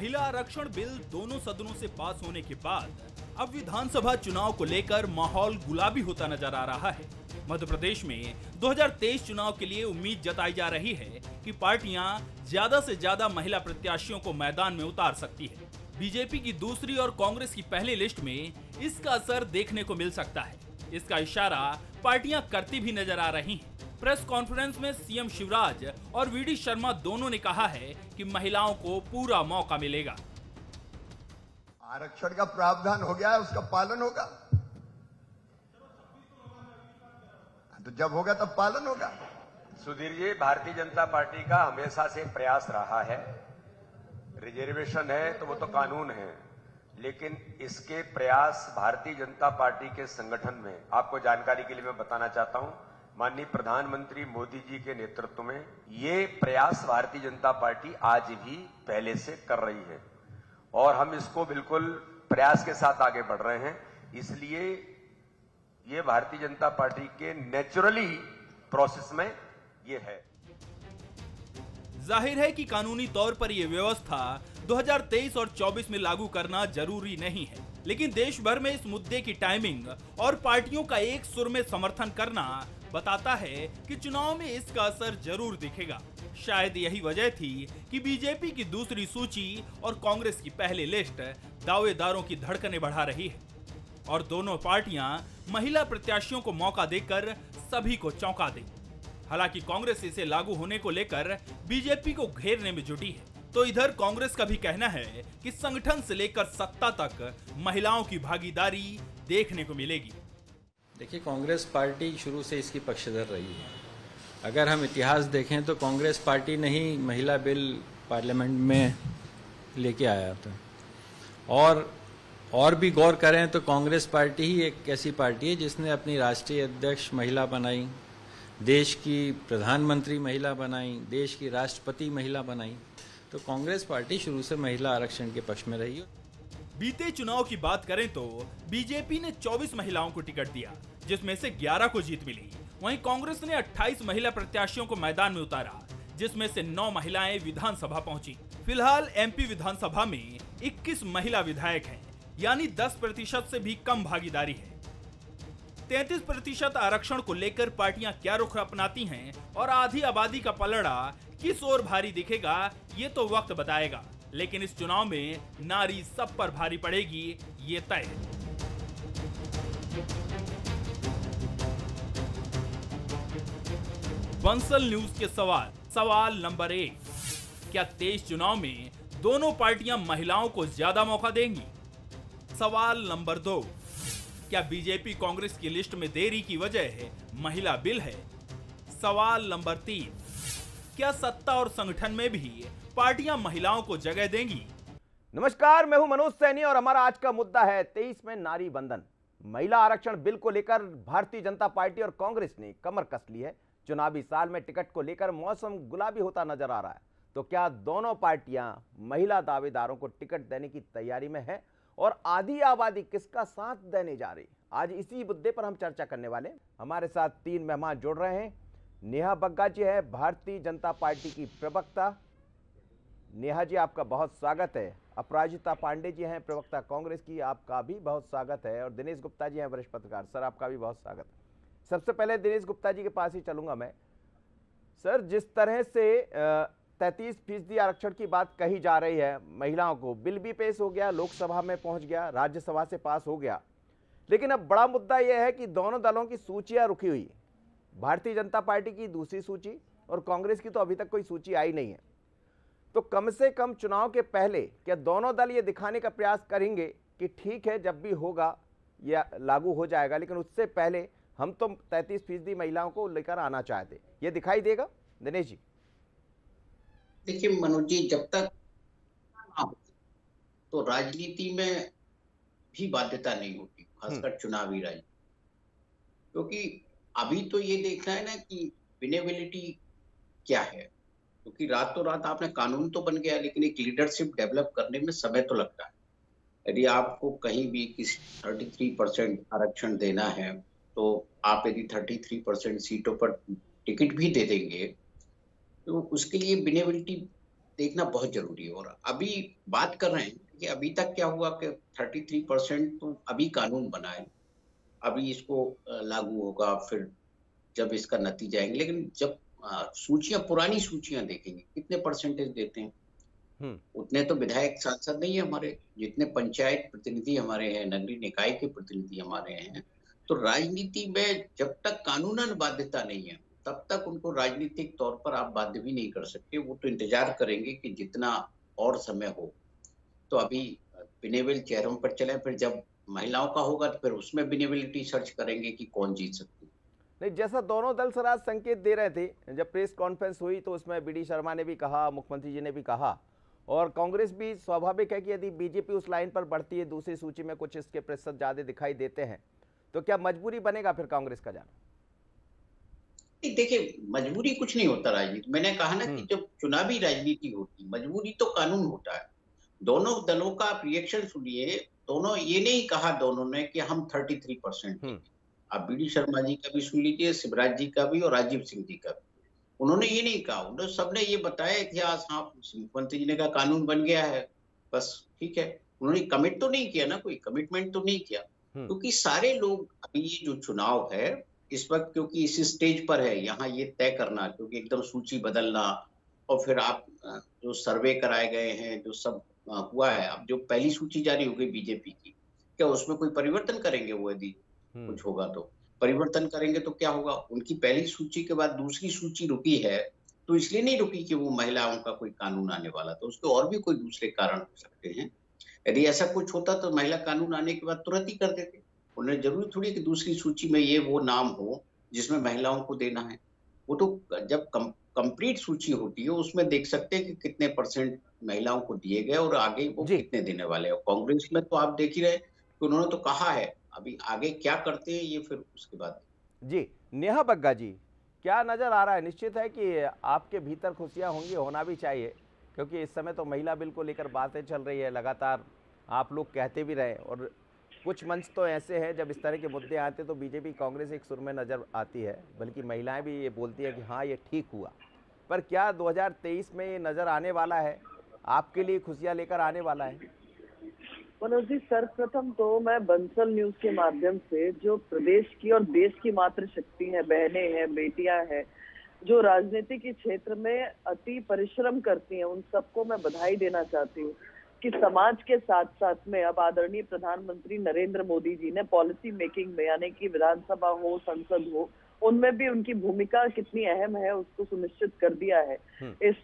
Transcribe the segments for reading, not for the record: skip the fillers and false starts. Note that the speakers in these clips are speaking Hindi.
महिला आरक्षण बिल दोनों सदनों से पास होने के बाद अब विधानसभा चुनाव को लेकर माहौल गुलाबी होता नजर आ रहा है। मध्य प्रदेश में 2023 चुनाव के लिए उम्मीद जताई जा रही है कि पार्टियां ज्यादा से ज्यादा महिला प्रत्याशियों को मैदान में उतार सकती है। बीजेपी की दूसरी और कांग्रेस की पहली लिस्ट में इसका असर देखने को मिल सकता है। इसका इशारा पार्टियां करती भी नजर आ रही हैं। प्रेस कॉन्फ्रेंस में सीएम शिवराज और वीडी शर्मा दोनों ने कहा है कि महिलाओं को पूरा मौका मिलेगा। आरक्षण का प्रावधान हो गया है, उसका पालन होगा, तो जब होगा तब पालन होगा। सुधीर जी, भारतीय जनता पार्टी का हमेशा से प्रयास रहा है, रिजर्वेशन है तो वो तो कानून है, लेकिन इसके प्रयास भारतीय जनता पार्टी के संगठन में, आपको जानकारी के लिए मैं बताना चाहता हूं, माननीय प्रधानमंत्री मोदी जी के नेतृत्व में ये प्रयास भारतीय जनता पार्टी आज भी पहले से कर रही है और हम इसको बिल्कुल प्रयास के साथ आगे बढ़ रहे हैं। इसलिए ये भारतीय जनता पार्टी के नेचुरली प्रोसेस में ये है। जाहिर है कि कानूनी तौर पर यह व्यवस्था 2023 और 24 में लागू करना जरूरी नहीं है, लेकिन देश भर में इस मुद्दे की टाइमिंग और पार्टियों का एक सुर में समर्थन करना बताता है कि चुनाव में इसका असर जरूर दिखेगा। शायद यही वजह थी कि बीजेपी की दूसरी सूची और कांग्रेस की पहली लिस्ट दावेदारों की धड़कनें बढ़ा रही है और दोनों पार्टियां महिला प्रत्याशियों को मौका देकर सभी को चौंका दें। हालांकि कांग्रेस इसे लागू होने को लेकर बीजेपी को घेरने में जुटी है, तो इधर कांग्रेस का भी कहना है कि संगठन से लेकर सत्ता तक महिलाओं की भागीदारी देखने को मिलेगी। देखिए, कांग्रेस पार्टी शुरू से इसकी पक्षधर रही है। अगर हम इतिहास देखें तो कांग्रेस पार्टी ने ही महिला बिल पार्लियामेंट में लेके आया था और भी गौर करें तो कांग्रेस पार्टी ही एक ऐसी पार्टी है जिसने अपनी राष्ट्रीय अध्यक्ष महिला बनाई, देश की प्रधानमंत्री महिला बनाई, देश की राष्ट्रपति महिला बनाई। तो कांग्रेस पार्टी शुरू से महिला आरक्षण के पक्ष में रही है। बीते चुनाव की बात करें तो बीजेपी ने 24 महिलाओं को टिकट दिया, जिसमें से 11 को जीत मिली। वहीं कांग्रेस ने 28 महिला प्रत्याशियों को मैदान में उतारा, जिसमें से 9 महिलाएं विधानसभा पहुंची। फिलहाल एमपी विधानसभा में 21 महिला विधायक हैं, यानी 10% से भी कम भागीदारी है। 33% आरक्षण को लेकर पार्टियां क्या रुख अपनाती हैं और आधी आबादी का पलड़ा किस ओर भारी दिखेगा, ये तो वक्त बताएगा। लेकिन इस चुनाव में नारी सब पर भारी पड़ेगी, ये तय है। बंसल न्यूज के सवाल नंबर 1, क्या 23 चुनाव में दोनों पार्टियां महिलाओं को ज्यादा मौका देंगी? सवाल नंबर 2, क्या बीजेपी कांग्रेस की लिस्ट में देरी की वजह महिला बिल है? सवाल नंबर 3, क्या सत्ता और संगठन में भी पार्टियां महिलाओं को जगह देंगी? नमस्कार, मैं हूं मनोज सैनी और हमारा आज का मुद्दा है 23 में नारी बंधन। महिला आरक्षण बिल को लेकर भारतीय जनता पार्टी और कांग्रेस ने कमर कस ली है। चुनावी साल में टिकट को लेकर मौसम गुलाबी होता नजर आ रहा है, तो क्या दोनों पार्टियां महिला दावेदारों को टिकट देने की तैयारी में है और आधी आबादी किसका साथ देने जा रही? आज इसी मुद्दे पर हम चर्चा करने वाले। हमारे साथ 3 मेहमान जुड़ रहे हैं। नेहा बग्गा जी है, भारतीय जनता पार्टी की प्रवक्ता। नेहा जी, आपका बहुत स्वागत है। अपराजिता पांडे जी हैं, प्रवक्ता कांग्रेस की, आपका भी बहुत स्वागत है। और दिनेश गुप्ता जी हैं, वरिष्ठ पत्रकार। सर, आपका भी बहुत स्वागत है। सबसे पहले दिनेश गुप्ता जी के पास ही चलूंगा मैं। सर, जिस तरह से 33% आरक्षण की बात कही जा रही है महिलाओं को, बिल भी पेश हो गया, लोकसभा में पहुंच गया, राज्यसभा से पास हो गया, लेकिन अब बड़ा मुद्दा यह है कि दोनों दलों की सूचियां रुकी हुई। भारतीय जनता पार्टी की दूसरी सूची और कांग्रेस की तो अभी तक कोई सूची आई नहीं है। तो कम से कम चुनाव के पहले क्या दोनों दल ये दिखाने का प्रयास करेंगे कि ठीक है, जब भी होगा या लागू हो जाएगा, लेकिन उससे पहले हम तो 33% महिलाओं को लेकर आना चाहते, ये दिखाई देगा? दिनेश जी। देखिए मनोज जी, जब तक तो राजनीति में भी बाध्यता नहीं होती, खासकर चुनावी राजनीति, क्योंकि अभी तो ये देखना है ना कि विनेबिलिटी क्या है, क्योंकि रातों रात आपने कानून तो बन गया, लेकिन एक लीडरशिप डेवलप करने में समय तो लगता है। यदि आपको कहीं भी किसी 33% आरक्षण देना है, तो आप यदि 33% सीटों पर टिकट भी दे देंगे, तो उसके लिए विनेबिलिटी देखना बहुत जरूरी है। और अभी बात कर रहे हैं कि अभी तक क्या हुआ कि 33% तो अभी कानून बना है, अभी इसको लागू होगा, फिर जब इसका नतीजा आएंगे। लेकिन जब सूचियां, पुरानी सूचियां देखेंगे कितने परसेंटेज देते हैं, उतने तो विधायक सांसद नहीं है हमारे, जितने पंचायत प्रतिनिधि हमारे हैं, नगरीय निकाय के प्रतिनिधि हमारे हैं। तो राजनीति में जब तक कानूनन बाध्यता नहीं है तब तक उनको राजनीतिक तौर पर आप बाध्य भी नहीं कर सकते। वो तो इंतजार करेंगे कि जितना और समय हो। तो अभी बिनेवल चेहरों पर चले, फिर जब महिलाओं का होगा तो फिर उसमें बिनेबिलिटी सर्च करेंगे कि कौन जीत सकती है। नहीं, जैसा दोनों दल सराज संकेत दे रहे थे, जब प्रेस कॉन्फ्रेंस हुई तो उसमें बीडी शर्मा ने भी कहा, मुख्यमंत्री जी ने भी कहा, और कांग्रेस भी स्वाभाविक है कि यदि बीजेपी उस लाइन पर बढ़ती है, दूसरी सूची में कुछ इसके प्रतिशत ज्यादा दिखाई देते हैं, तो क्या मजबूरी बनेगा फिर कांग्रेस का जाना? देखिए, मजबूरी कुछ नहीं होता राजनीति। मैंने कहा ना कि जब चुनावी राजनीति होती, मजबूरी तो कानून होता है। दोनों दलों का आप रिएक्शन सुनिए, दोनों ये नहीं कहा दोनों ने कि हम 33%। आप बीडी शर्मा जी का भी सुन लीजिए, शिवराज जी का भी और राजीव सिंह जी का भी। उन्होंने ये नहीं कहा, उन्होंने सबने ये बताया इतिहास। हाँ, मुख्यमंत्री जी ने कहा कानून बन गया है, बस ठीक है। उन्होंने कमिट तो नहीं किया ना, कोई कमिटमेंट तो नहीं किया, क्योंकि सारे लोग अभी ये जो चुनाव है इस वक्त, क्योंकि इस स्टेज पर है, यहाँ ये तय करना, क्योंकि एकदम सूची बदलना और फिर आप जो सर्वे कराए गए हैं, जो सब हुआ है, अब जो पहली सूची जारी हो गई बीजेपी की, क्या उसमें कोई परिवर्तन करेंगे? वो यदि कुछ होगा तो परिवर्तन करेंगे तो क्या होगा? उनकी पहली सूची के बाद दूसरी सूची रुकी है, तो इसलिए नहीं रुकी कि वो महिलाओं का कोई कानून आने वाला, तो उसके और भी कोई दूसरे कारण हो सकते हैं। यदि ऐसा कुछ होता तो महिला कानून आने के बाद तुरंत ही कर देते। उन्हें जरूरी थोड़ी कि दूसरी सूची में ये वो नाम हो जिसमें महिलाओं को देना है। वो तो जब कंप्लीट सूची होती है उसमें देख सकते हैं कि कितने परसेंट महिलाओं को दिए गए और आगे वो कितने देने वाले हैं। कांग्रेस में तो आप देख ही रहे कि उन्होंने तो कहा है, अभी आगे क्या करते हैं ये फिर उसके बाद। जी, नेहा बग्गा जी, क्या नजर आ रहा है? निश्चित है कि आपके भीतर खुशियां होंगी, होना भी चाहिए, क्योंकि इस समय तो महिला बिल को लेकर बातें चल रही है, लगातार आप लोग कहते भी रहे, और कुछ मंच तो ऐसे हैं जब इस तरह के मुद्दे आते तो बीजेपी कांग्रेस एक सुर में नजर आती है, बल्कि महिलाएं भी ये बोलती है कि हाँ ये ठीक हुआ। पर क्या 2023 में ये नजर आने वाला है, आपके लिए खुशियां लेकर आने वाला है? मनोज जी, सर्वप्रथम तो मैं बंसल न्यूज के माध्यम से जो प्रदेश की और देश की मातृशक्ति है, बहनें हैं, बेटियां हैं, जो राजनीति के क्षेत्र में अति परिश्रम करती हैं, उन सबको मैं बधाई देना चाहती हूँ कि समाज के साथ साथ में अब आदरणीय प्रधानमंत्री नरेंद्र मोदी जी ने पॉलिसी मेकिंग में, यानी कि विधानसभा हो, संसद हो, उनमें भी उनकी भूमिका कितनी अहम है उसको सुनिश्चित कर दिया है इस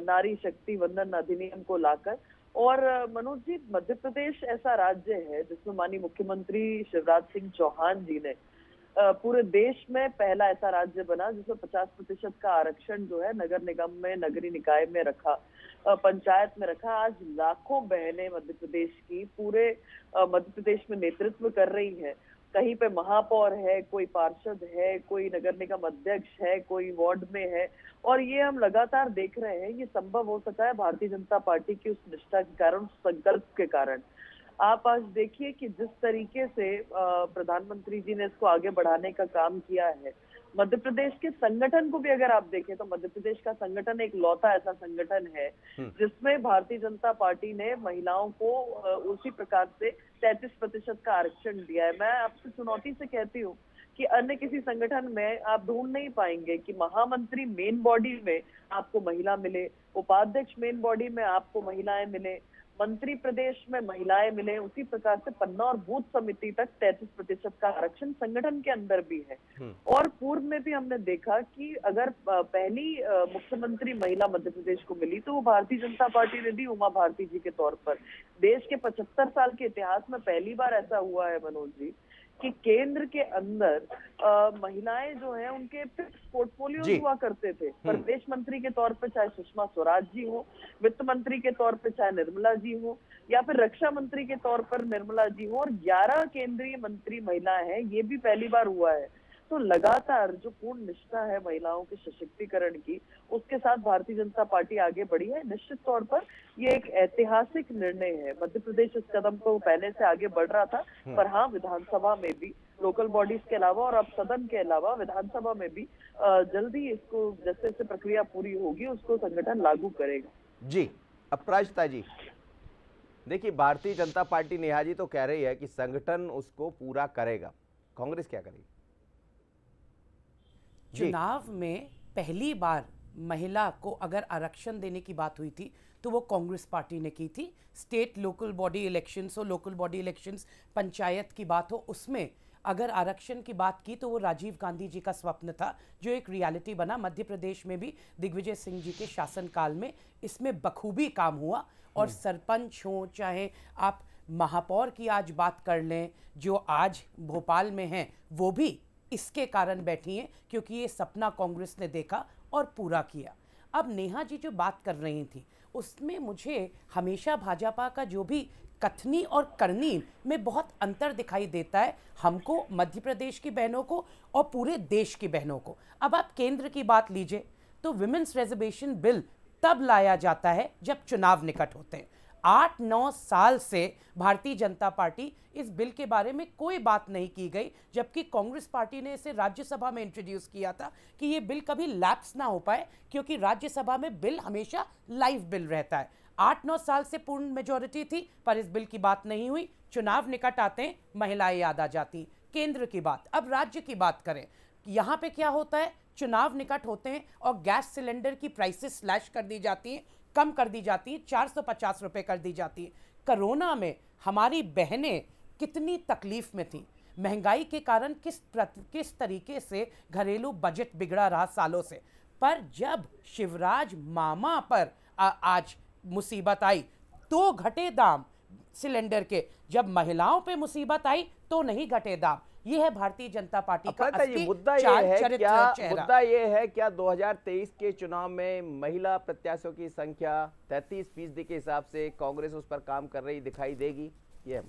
नारी शक्ति वंदन अधिनियम को लाकर। और मनोज जी, मध्य प्रदेश ऐसा राज्य है जिसमें माननीय मुख्यमंत्री शिवराज सिंह चौहान जी ने पूरे देश में पहला ऐसा राज्य बना जिसमें 50% का आरक्षण जो है नगर निगम में, नगरीय निकाय में रखा, पंचायत में रखा। आज लाखों बहनें मध्य प्रदेश की पूरे मध्य प्रदेश में नेतृत्व कर रही हैं। कहीं पे महापौर है, कोई पार्षद है, कोई नगर निगम अध्यक्ष है, कोई वार्ड में है, और ये हम लगातार देख रहे हैं। ये संभव हो सका है भारतीय जनता पार्टी की उस निष्ठा के कारण, संकल्प के कारण। आप आज देखिए कि जिस तरीके से प्रधानमंत्री जी ने इसको आगे बढ़ाने का काम किया है, मध्य प्रदेश के संगठन को भी अगर आप देखें तो मध्य प्रदेश का संगठन एक लौता ऐसा संगठन है जिसमें भारतीय जनता पार्टी ने महिलाओं को उसी प्रकार से 33% का आरक्षण दिया है। मैं आपसे चुनौती से कहती हूँ कि अन्य किसी संगठन में आप ढूंढ नहीं पाएंगे कि महामंत्री मेन बॉडी में आपको महिला मिले, उपाध्यक्ष मेन बॉडी में आपको महिलाएं मिले, मंत्री प्रदेश में महिलाएं मिले। उसी प्रकार से पन्ना और बूथ समिति तक 33% का आरक्षण संगठन के अंदर भी है। और पूर्व में भी हमने देखा कि अगर पहली मुख्यमंत्री महिला मध्य प्रदेश को मिली तो वो भारतीय जनता पार्टी ने दी, उमा भारती जी के तौर पर। देश के 75 साल के इतिहास में पहली बार ऐसा हुआ है मनोज जी कि केंद्र के अंदर महिलाएं जो हैं उनके फिक्स पोर्टफोलियो हुआ करते थे। प्रदेश मंत्री के तौर पे चाहे सुषमा स्वराज जी हो, वित्त मंत्री के तौर पे चाहे निर्मला जी हो, या फिर रक्षा मंत्री के तौर पर निर्मला जी हो, और 11 केंद्रीय मंत्री महिलाएं हैं, ये भी पहली बार हुआ है। तो लगातार जो पूर्ण निष्ठा है महिलाओं के सशक्तिकरण की, उसके साथ भारतीय जनता पार्टी आगे बढ़ी है। निश्चित तौर पर ये एक ऐतिहासिक निर्णय है। मध्य प्रदेश इस कदम को पहले से आगे बढ़ रहा था, पर हाँ, विधानसभा में भी, लोकल बॉडीज के अलावा और अब सदन के अलावा विधानसभा में भी जल्दी इसको, जैसे जैसे प्रक्रिया पूरी होगी उसको संगठन लागू करेगा। जी अपराजिता जी, देखिए भारतीय जनता पार्टी नेहा जी तो कह रही है कि संगठन उसको पूरा करेगा, कांग्रेस क्या करेगी? चुनाव में पहली बार महिला को अगर आरक्षण देने की बात हुई थी तो वो कांग्रेस पार्टी ने की थी। स्टेट लोकल बॉडी इलेक्शंस हो, लोकल बॉडी इलेक्शंस, पंचायत की बात हो, उसमें अगर आरक्षण की बात की तो वो राजीव गांधी जी का स्वप्न था जो एक रियलिटी बना। मध्य प्रदेश में भी दिग्विजय सिंह जी के शासनकाल में इसमें बखूबी काम हुआ। और सरपंच हो, चाहे आप महापौर की आज बात कर लें जो आज भोपाल में हैं, वो भी इसके कारण बैठी हैं क्योंकि ये सपना कांग्रेस ने देखा और पूरा किया। अब नेहा जी जो बात कर रही थी उसमें मुझे हमेशा भाजपा का जो भी कथनी और करनी में बहुत अंतर दिखाई देता है, हमको, मध्य प्रदेश की बहनों को और पूरे देश की बहनों को। अब आप केंद्र की बात लीजिए तो विमेंस रिजर्वेशन बिल तब लाया जाता है जब चुनाव निकट होते हैं। 8-9 साल से भारतीय जनता पार्टी इस बिल के बारे में कोई बात नहीं की गई, जबकि कांग्रेस पार्टी ने इसे राज्यसभा में इंट्रोड्यूस किया था कि ये बिल कभी लैप्स ना हो पाए, क्योंकि राज्यसभा में बिल हमेशा लाइव बिल रहता है। 8-9 साल से पूर्ण मेजॉरिटी थी पर इस बिल की बात नहीं हुई। चुनाव निकट आते हैं, महिलाएं याद आ जाती। केंद्र की बात, अब राज्य की बात करें, यहाँ पे क्या होता है, चुनाव निकट होते हैं और गैस सिलेंडर की प्राइसेस स्लैश कर दी जाती हैं, कम कर दी जाती है, 450 रुपए कर दी जाती है। कोरोना में हमारी बहनें कितनी तकलीफ में थी, महंगाई के कारण किस तरीके से घरेलू बजट बिगड़ा रहा सालों से। पर जब शिवराज मामा पर आज मुसीबत आई तो घटे दाम सिलेंडर के, जब महिलाओं पे मुसीबत आई तो नहीं घटे दाम। ये है भारतीय जनता पार्टी का असली मुद्दा ये है क्या 2023 के चुनाव में महिला प्रत्याशियों की संख्या 33% के हिसाब से कांग्रेस उस पर काम कर रही दिखाई देगी? ये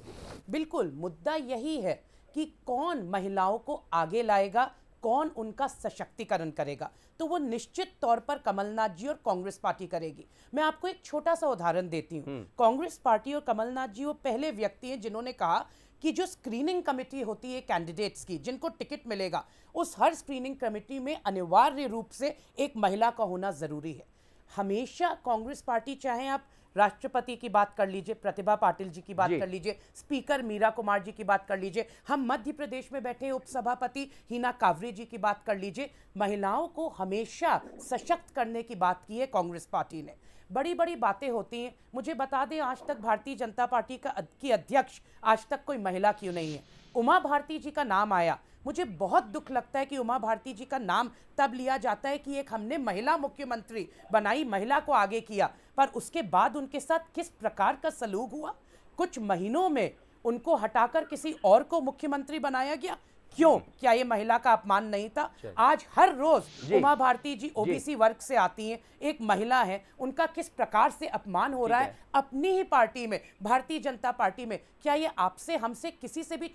बिल्कुल मुद्दा यही है कि कौन महिलाओं को आगे लाएगा, कौन उनका सशक्तिकरण करेगा, तो वो निश्चित तौर पर कमलनाथ जी और कांग्रेस पार्टी करेगी। मैं आपको एक छोटा सा उदाहरण देती हूँ। कांग्रेस पार्टी और कमलनाथ जी वो पहले व्यक्ति हैं जिन्होंने कहा कि जो स्क्रीनिंग कमेटी होती है कैंडिडेट्स की, जिनको टिकट मिलेगा, उस हर स्क्रीनिंग कमेटी में अनिवार्य रूप से एक महिला का होना जरूरी है। हमेशा कांग्रेस पार्टी, चाहे आप राष्ट्रपति की बात कर लीजिए, प्रतिभा पाटिल जी की बात कर लीजिए, स्पीकर मीरा कुमार जी की बात कर लीजिए, हम मध्य प्रदेश में बैठे उपसभापति हिना कावरे जी की बात कर लीजिए, महिलाओं को हमेशा सशक्त करने की बात की है कांग्रेस पार्टी ने। बड़ी बड़ी बातें होती हैं। मुझे बता दें, आज तक भारतीय जनता पार्टी की अध्यक्ष आज तक कोई महिला क्यों नहीं है? उमा भारती जी का नाम आया, मुझे बहुत दुख लगता है कि उमा भारती जी का नाम तब लिया जाता है कि एक हमने महिला मुख्यमंत्री बनाई, महिला को आगे किया, पर उसके बाद उनके साथ किस प्रकार का सलूक हुआ। कुछ महीनों में उनको हटाकर किसी और को मुख्यमंत्री बनाया गया। क्यों? क्या ये महिला का अपमान नहीं था? आज हर रोज उमा भारती जी ओबीसी वर्ग से आती हैं, एक महिला है, उनका किस प्रकार से अपमान हो रहा है अपनी ही पार्टी में, भारतीय जनता पार्टी में। क्या ये आपसे, हमसे, किसी से भी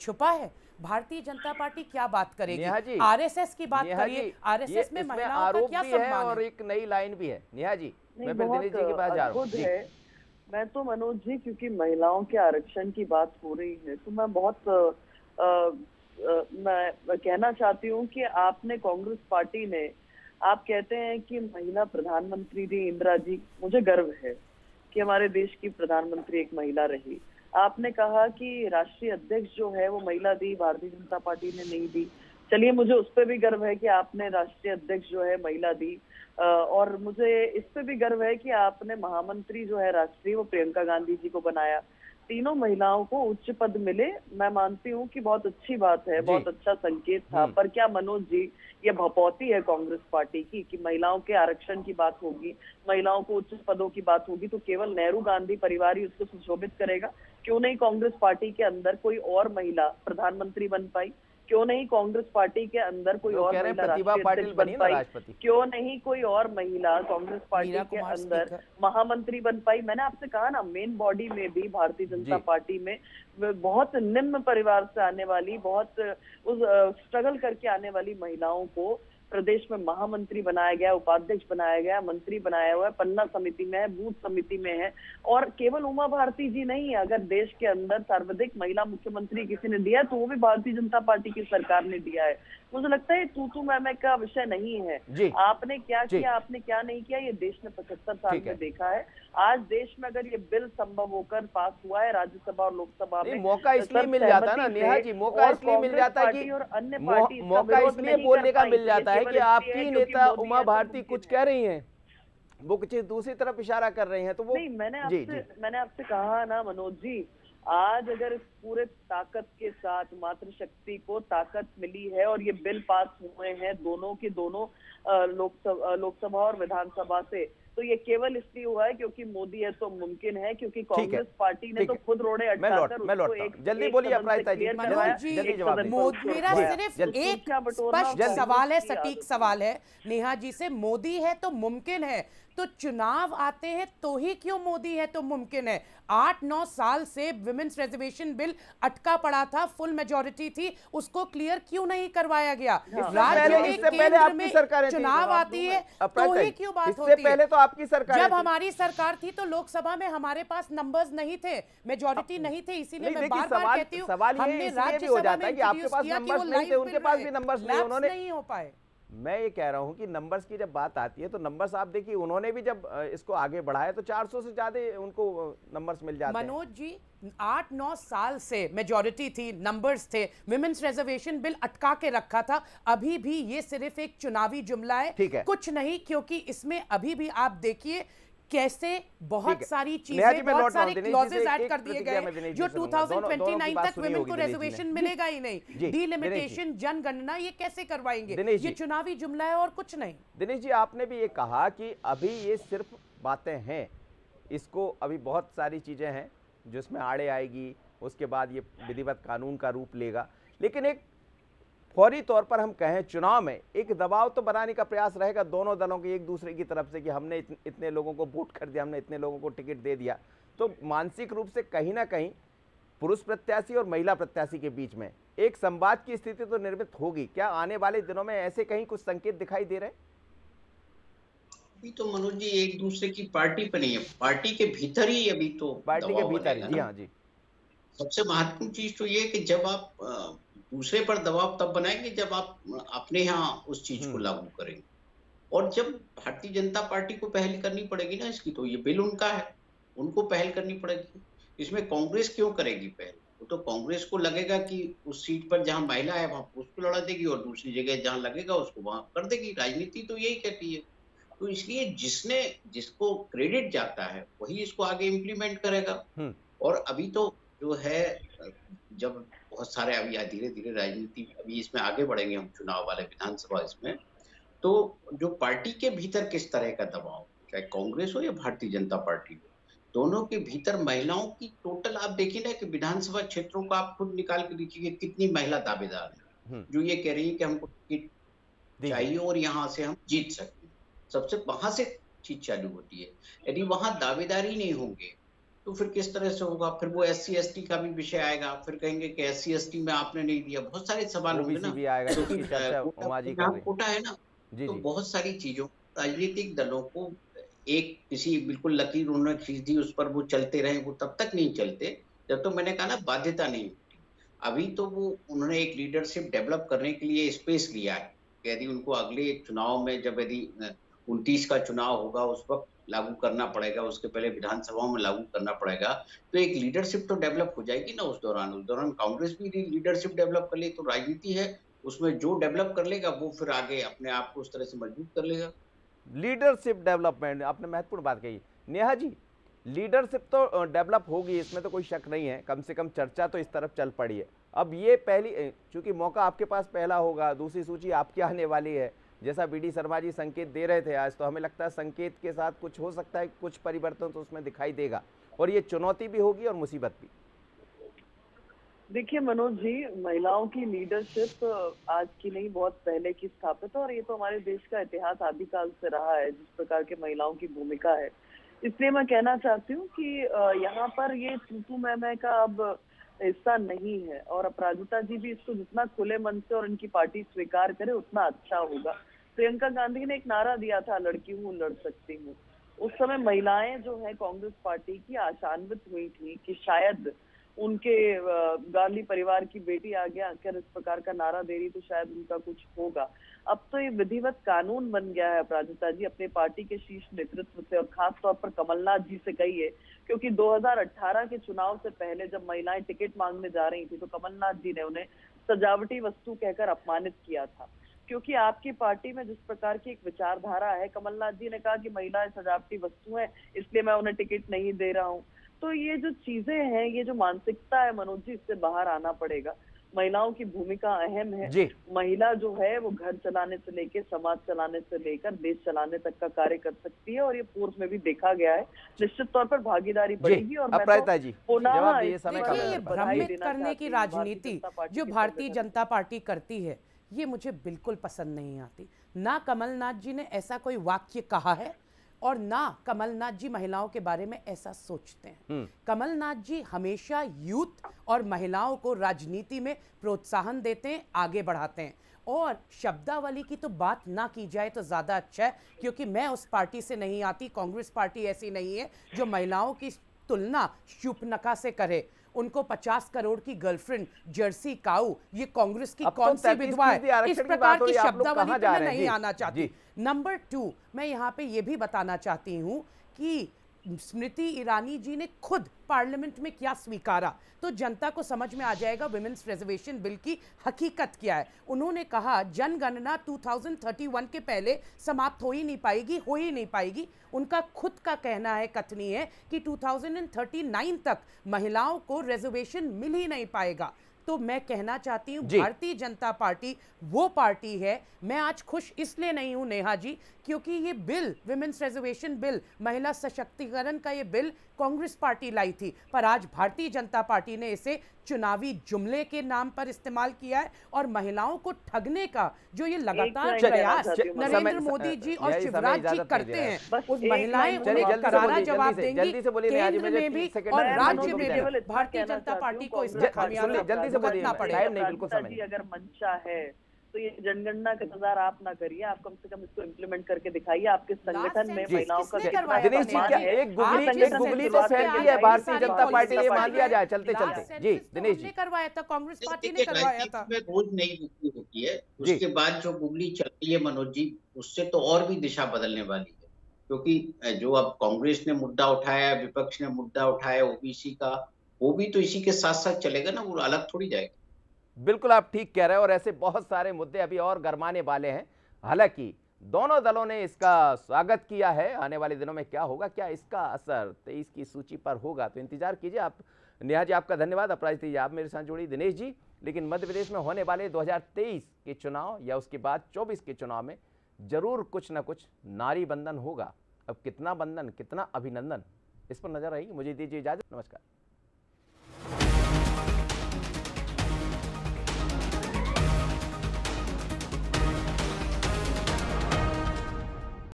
छुपा है? भारतीय जनता पार्टी क्या बात करेगी? आरएसएस की बात करिए, आरएसएस में महिलाओं का क्या सम्मान है? और एक नई लाइन भी है। नेहा जी, मैं फिर दिनेश जी के पास जा रहा हूं। मैं तो मनोज जी, क्योंकि महिलाओं के आरक्षण की बात हो रही है, तो मैं बहुत मैं कहना चाहती हूँ कि आपने, कांग्रेस पार्टी ने, आप कहते हैं कि महिला प्रधानमंत्री थी इंदिरा जी, मुझे गर्व है कि हमारे देश की प्रधानमंत्री एक महिला रही। आपने कहा कि राष्ट्रीय अध्यक्ष जो है वो महिला दी, भारतीय जनता पार्टी ने नहीं दी। चलिए, मुझे उस पर भी गर्व है कि आपने राष्ट्रीय अध्यक्ष जो है महिला दी, और मुझे इस पे भी गर्व है कि आपने महामंत्री जो है राष्ट्रीय, वो प्रियंका गांधी जी को बनाया। तीनों महिलाओं को उच्च पद मिले, मैं मानती हूँ कि बहुत अच्छी बात है, बहुत अच्छा संकेत था। पर क्या मनोज जी, ये भपौती है कांग्रेस पार्टी की कि महिलाओं के आरक्षण की बात होगी, महिलाओं को उच्च पदों की बात होगी तो केवल नेहरू गांधी परिवार ही उसको सुशोभित करेगा? क्यों नहीं कांग्रेस पार्टी के अंदर कोई और महिला प्रधानमंत्री बन पाई? क्यों नहीं कांग्रेस पार्टी के अंदर कोई और महिला राष्ट्रीय अध्यक्ष बन पाई? क्यों नहीं कोई और महिला कांग्रेस पार्टी के अंदर महामंत्री बन पाई? मैंने आपसे कहा ना, मेन बॉडी में भी भारतीय जनता पार्टी में बहुत निम्न परिवार से आने वाली, बहुत उस स्ट्रगल करके आने वाली महिलाओं को प्रदेश में महामंत्री बनाया गया, उपाध्यक्ष बनाया गया, मंत्री बनाया हुआ है, पन्ना समिति में है, बूथ समिति में है। और केवल उमा भारती जी नहीं है, अगर देश के अंदर सर्वाधिक महिला मुख्यमंत्री किसी ने दिया है तो वो भी भारतीय जनता पार्टी की सरकार ने दिया है। मुझे लगता है तू मैं का विषय नहीं है। आपने क्या किया, आपने क्या नहीं किया, ये देश ने 75 साल में देखा है। आज देश में अगर ये बिल संभव होकर पास हुआ है राज्यसभा और लोकसभा में, मौका इसलिए मिल जाता है ना नेहा जी, मौका इसलिए मिल जाता है कि और अन्य पार्टी मौका इसलिए बोलने का मिल जाता है कि आपकी नेता उमा भारती कुछ कह रही हैं, वो कुछ दूसरी तरफ इशारा कर रही हैं, तो वो नहीं, मैंने आपसे कहा ना मनोज जी, आज अगर इस पूरे ताकत के साथ मातृशक्ति को ताकत मिली है और ये बिल पास हुए हैं दोनों के दोनों लोकसभा और विधानसभा से, तो ये केवल इसलिए हुआ है क्योंकि मोदी है तो मुमकिन है, क्योंकि कांग्रेस पार्टी ने तो खुद रोड़े अटकाकर जल्दी बोलिए अपराजिता जी, जल्दी जवाब दीजिए। मेरा सिर्फ एक स्पष्ट सवाल है, सटीक सवाल है नेहा जी से, मोदी है तो मुमकिन है, तो चुनाव आते हैं तो ही क्यों मोदी है तो मुमकिन है? 8-9 साल से विमेंस रिजर्वेशन बिल अटका पड़ा था, फुल मेजॉरिटी थी, उसको क्लियर क्यों नहीं करवाया गया? राज्य में केंद्र में चुनाव आती है तो ही क्यों बात होती है? पहले तो आपकी सरकार, जब हमारी सरकार थी तो लोकसभा में हमारे पास नंबर्स नहीं थे, मेजॉरिटी नहीं थे, इसीलिए मैं बार-बार कहती हूँ हमने राज्यसभा में इंट्रोड्यूस किया कि वो लाइव उनके पास भी नंबर्स नहीं हो पाए। मैं ये कह रहा हूं कि नंबर्स की जब बात आती है तो नंबर्स आप देखिए, उन्होंने भी जब इसको आगे बढ़ाया तो 400 से ज्यादा उनको नंबर्स मिल जाते हैं। मनोज जी 8-9 साल से मेजॉरिटी थी, नंबर्स थे, विमेंस रिजर्वेशन बिल अटका के रखा था। अभी भी ये सिर्फ एक चुनावी जुमला है, कुछ नहीं, क्योंकि इसमें अभी भी आप देखिए कैसे बहुत सारी चीजें, बहुत सारे क्लॉजेस ऐड कर दिए गए जो 2029 तक वुमेन को रिजर्वेशन मिलेगा ही नहीं। डिलिमिटेशन, जनगणना, ये कैसे करवाएंगे? ये चुनावी जुमला है और कुछ नहीं। दिनेश जी, आपने भी ये कहा कि अभी ये सिर्फ बातें हैं, इसको अभी बहुत सारी चीजें हैं जिसमें आड़े आएगी, उसके बाद ये विधिवत कानून का रूप लेगा, लेकिन एक फौरी तौर पर हम कहें चुनाव में एक दबाव तो बनाने का प्रयास रहेगा दोनों दलों के एक दूसरे की तरफ से कि हमने इतने लोगों को वोट कर दिया, हमने इतने लोगों को टिकट दे दिया, तो मानसिक रूप से कहीं ना कहीं पुरुष प्रत्याशी और महिला प्रत्याशी के बीच में एक संवाद की स्थिति तो निर्मित होगी। क्या आने वाले दिनों में ऐसे कहीं कुछ संकेत दिखाई दे रहे हैं? अभी तो मनोज जी एक दूसरे की पार्टी पे नहीं है, पार्टी के भीतर ही अभी तो पार्टी के भीतर ही। जी हाँ जी, सबसे महत्वपूर्ण चीज तो ये है कि जब आप दूसरे पर दबाव तब बनाएंगे जब आप अपने यहाँ उस चीज को लागू करेंगे, और जब भारतीय जनता पार्टी को पहल करनी पड़ेगी ना इसकी, तो ये बिल उनका है, उनको पहल करनी पड़ेगी। इसमें कांग्रेस क्यों करेगी पहल? वो तो कांग्रेस को लगेगा कि उस सीट पर जहां महिला है वहां उसको लड़ा देगी और दूसरी जगह जहां लगेगा उसको वहां कर देगी। राजनीति तो यही कहती है। तो इसलिए जिसको क्रेडिट जाता है वही इसको आगे इम्प्लीमेंट करेगा। और अभी तो जो है, जब बहुत सारे अभी धीरे धीरे राजनीति अभी इसमें आगे बढ़ेंगे हम, चुनाव वाले विधानसभा इसमें, तो जो पार्टी के भीतर किस तरह का दबाव, चाहे कांग्रेस हो या भारतीय जनता पार्टी हो, दोनों के भीतर महिलाओं की टोटल आप देखिए ना कि विधानसभा क्षेत्रों को आप खुद निकाल के देखिए कितनी महिला दावेदार है जो ये कह रही है कि हमको टिकट चाहिए और यहाँ से हम जीत सकते हैं। सबसे वहां से चीज चालू होती है। यदि वहां दावेदारी नहीं होंगे तो फिर किस तरह से होगा? फिर वो SC ST का भी विषय आएगा, फिर कहेंगे कि SC ST में आपने नहीं दिया, बहुत सारे सवाल होंगे ना, कोटा है ना, तो बहुत सारी चीजों, राजनीतिक दलों को एक किसी बिल्कुल लकीर उन्होंने खींच दी, उस पर वो चलते रहे, वो तब तक नहीं चलते जब तो मैंने कहा ना बाध्यता नहीं होती। अभी तो वो उन्होंने एक लीडरशिप डेवलप करने के लिए स्पेस लिया है, यदि उनको अगले चुनाव में जब यदि 29 का चुनाव होगा उस वक्त लागू करना पड़ेगा, उसके पहले विधानसभाओं में लागू करना पड़ेगा, तो एक लीडरशिप तो डेवलप हो जाएगी ना उस दौरान कांग्रेस भी लीडरशिप डेवलप कर ले, तो राजनीति है उसमें जो डेवलप कर लेगा वो फिर आगे अपने आप को उस तरह से मजबूत कर लेगा। लीडरशिप डेवलपमेंट, आपने महत्वपूर्ण बात कही नेहा जी, लीडरशिप तो डेवलप होगी, इसमें तो कोई शक नहीं है, कम से कम चर्चा तो इस तरफ चल पड़ी है। अब ये पहली, चूंकि मौका आपके पास पहला होगा, दूसरी सूची आपकी आने वाली है, जैसा BD शर्मा जी संकेत दे रहे थे आज, तो हमें लगता है संकेत के साथ कुछ हो सकता है, कुछ परिवर्तन तो उसमें दिखाई देगा, और ये चुनौती भी होगी और मुसीबत भी। देखिए मनोज जी, महिलाओं की लीडरशिप आज की नहीं, बहुत पहले की स्थापित है, और ये तो हमारे देश का इतिहास आदिकाल से रहा है जिस प्रकार के महिलाओं की भूमिका है। इसलिए मैं कहना चाहती हूँ कि यहाँ पर ये तू मैं का अब हिस्सा नहीं है, और अपराजिता जी भी इसको जितना खुले मन से और इनकी पार्टी स्वीकार करे उतना अच्छा होगा। प्रियंका गांधी ने एक नारा दिया था, लड़की हूँ लड़ सकती हूँ। उस समय महिलाएं जो है कांग्रेस पार्टी की आशान्वित हुई थी कि शायद उनके गांधी परिवार की बेटी आगे आकर इस प्रकार का नारा दे रही तो शायद उनका कुछ होगा। अब तो ये विधिवत कानून बन गया है अपराजिता जी, अपने पार्टी के शीर्ष नेतृत्व से, और खास तौर पर कमलनाथ जी से कहिए, क्योंकि 2018 के चुनाव से पहले जब महिलाएं टिकट मांगने जा रही थी तो कमलनाथ जी ने उन्हें सजावटी वस्तु कहकर अपमानित किया था। क्योंकि आपकी पार्टी में जिस प्रकार की एक विचारधारा है, कमलनाथ जी ने कहा कि महिलाएं सजावटी वस्तु हैं, इसलिए मैं उन्हें टिकट नहीं दे रहा हूं। तो ये जो चीजें हैं, ये जो मानसिकता है मनोज जी, इससे बाहर आना पड़ेगा। महिलाओं की भूमिका अहम है। महिला जो है वो घर चलाने से लेकर, समाज चलाने से लेकर देश चलाने तक का कार्य कर सकती है, और ये पूर्व में भी देखा गया है। निश्चित तौर पर भागीदारी बढ़ेगी। और मैं ये भ्रमित करने की राजनीति जो भारतीय जनता पार्टी करती है, ये मुझे बिल्कुल पसंद नहीं आती। ना कमलनाथ जी ने ऐसा कोई वाक्य कहा है और ना कमलनाथ जी महिलाओं के बारे में ऐसा सोचते हैं। कमलनाथ जी हमेशा यूथ और महिलाओं को राजनीति में प्रोत्साहन देते हैं, आगे बढ़ाते हैं। और शब्दावली की तो बात ना की जाए तो ज्यादा अच्छा है, क्योंकि मैं उस पार्टी से नहीं आती। कांग्रेस पार्टी ऐसी नहीं है जो महिलाओं की तुलना शूर्पणखा से करे। उनको 50 करोड़ की गर्लफ्रेंड, जर्सी काऊ, ये कांग्रेस की कौन सी विधवा है? इस प्रकार की शब्दावली पे मैं नहीं आना चाहती। नंबर 2, मैं यहाँ पे ये भी बताना चाहती हूँ कि स्मृति ईरानी जी ने खुद पार्लियामेंट में क्या स्वीकारा, तो जनता को समझ में आ जाएगा विमेंस रिजर्वेशन बिल की हकीकत क्या है। उन्होंने कहा जनगणना 2031 के पहले समाप्त हो ही नहीं पाएगी। उनका खुद का कहना है, कथनी है कि 2039 तक महिलाओं को रिजर्वेशन मिल ही नहीं पाएगा। तो मैं कहना चाहती हूँ भारतीय जनता पार्टी वो पार्टी है। मैं आज खुश इसलिए नहीं हूं नेहा जी, क्योंकि ये बिल, विमेंस रिजर्वेशन बिल, महिला सशक्तिकरण का ये बिल कांग्रेस पार्टी लाई थी, पर आज भारतीय जनता पार्टी ने इसे चुनावी जुमले के नाम पर इस्तेमाल किया है। और महिलाओं को ठगने का जो ये लगातार प्रयास नरेंद्र मोदी जी और शिवराज जी करते हैं, उस महिलाएं उन्हें करारा जवाब देंगी, केंद्र में भी और राज्य में भी। भारतीय जनता पार्टी को इसमें खामियाजा भुगतना पड़ेगा। अगर मंशा है तो ये जनगणना का इंतजार आप ना करिए, आप कम से कम इसको इम्प्लीमेंट करके दिखाइए। आपके संगठन में महिलाओं का दिनेश जी, क्या एक गुगली तो फैल गई है भारतीय जनता पार्टी ने, मान लिया जाए चलते चलते। जी दिनेश जी, करवाया था कांग्रेस पार्टी ने, करवाया था। रोज नई गुगली होती है, उसके बाद जो गुगली चल रही है मनोज जी, उससे तो और भी दिशा बदलने वाली है। क्योंकि जो अब कांग्रेस ने मुद्दा उठाया, विपक्ष ने मुद्दा उठाया ओबीसी का, वो भी तो इसी के साथ साथ चलेगा ना, वो अलग थोड़ी जाएगा। बिल्कुल आप ठीक कह रहे हैं, और ऐसे बहुत सारे मुद्दे अभी और गरमाने वाले हैं। हालांकि दोनों दलों ने इसका स्वागत किया है। आने वाले दिनों में क्या होगा, क्या इसका असर 23 की सूची पर होगा, तो इंतजार कीजिए। आप नेहा जी, आपका धन्यवाद। अपराजिता जी, आप मेरे साथ जुड़ी। दिनेश जी, लेकिन मध्य प्रदेश में होने वाले 2023 के चुनाव या उसके बाद 24 के चुनाव में जरूर कुछ ना कुछ नारी बंधन होगा। अब कितना बंधन, कितना अभिनंदन, इस पर नजर रहेगी। मुझे दीजिए इजाजत, नमस्कार।